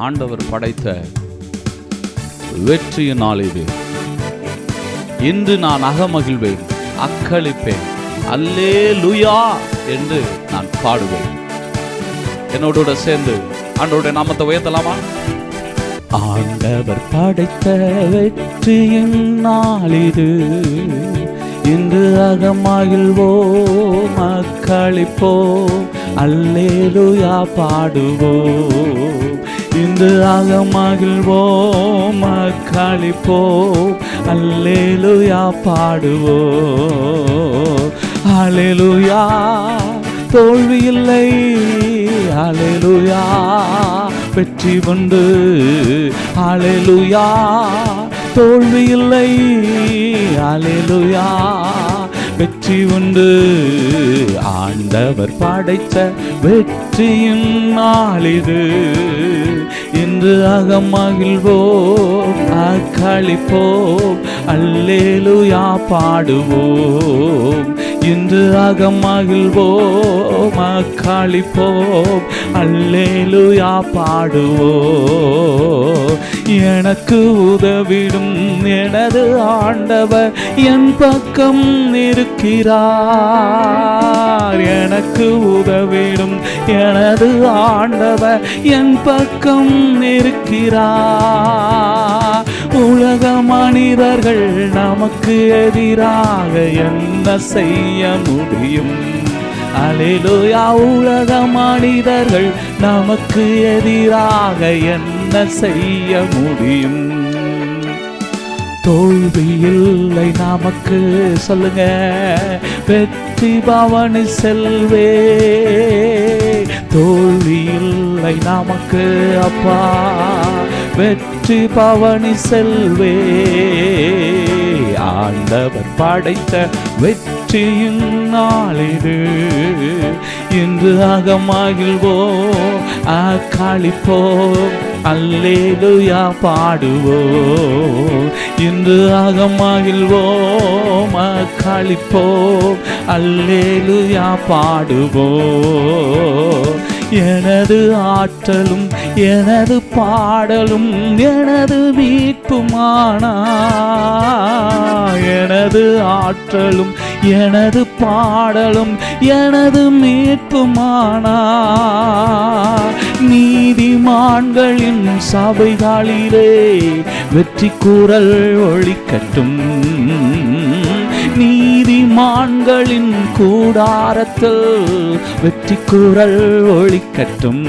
ஆண்டவர் படைத்த வெற்றியின் நாள் இது. இன்று நான் அகமகிழ்வேன், அக்களிப்பேன், அல்லேலூயா என்று நான் பாடுவேன். என்னோட சேர்ந்து ஆண்டவருடைய நாமத்தை உயர்த்தலாமா? ஆண்டவர் படைத்த வெற்றியின் நாள் இது, இன்று அகமகிழ்வோம், அக்களிப்போம், அல்லேலூயா பாடுவோம். இன்று அகமகிழ்வோம், அக்களிப்போம், அல்லேலூயா பாடுவோம். அல்லேலூயா தோல்வி இல்லை, அல்லேலூயா வெற்றி உண்டு, அல்லேலூயா தோல்வி இல்லை, அல்லேலூயா வெற்றி உண்டு. ஆண்டவர் படைத்த வெற்றியின் நாள் இது, இன்று அகமகிழ்வோம், அக்களிப்போம், அல்லேலூயா பாடுவோம். இன்று அகமகிழ்வோம், அக்களிப்போம், அல்லேலூயா பாடுவோம். எனக்கு உதவிடும் எனது ஆண்டவர் என் பக்கம் இருக்கிறார். எனக்கு உதவிடும் எனது ஆண்டவர் என் பக்கம் இருக்கிறார். உலக மனிதர்கள் நமக்கு எதிராக என்ன செய்ய முடியும்? அல்லேலூயா. உலக மனிதர்கள் நமக்கு எதிராக என்ன செய்ய முடியும்? தோல்வி இல்லை நமக்கு, சொல்லுங்க, வெற்றி பவனி செல்வே. தோல்வி இல்லை நமக்கு அப்பா, வெற்றி பவனி செல்வே. ஆண்டவர் படைத்த வெற்றியின் நாள் இது, இன்று அகமகிழ்வோம், அக்களிப்போம், அல்லேலூயா பாடுவோம். இன்று அகமகிழ்வோம், அக்களிப்போம், அல்லேலூயா பாடுவோம். எனது ஆற்றலும் எனது பாடலும் எனது மீட்புமானா, எனது ஆற்றலும் எனது பாடலும் எனது மீட்புமானா. நீதிமான்களின் சபைகளிலே வெற்றி குரல் ஒலிக்கட்டும், நீதிமான்களின் கூடாரத்தில் வெற்றி குரல் ஒலிக்கட்டும்.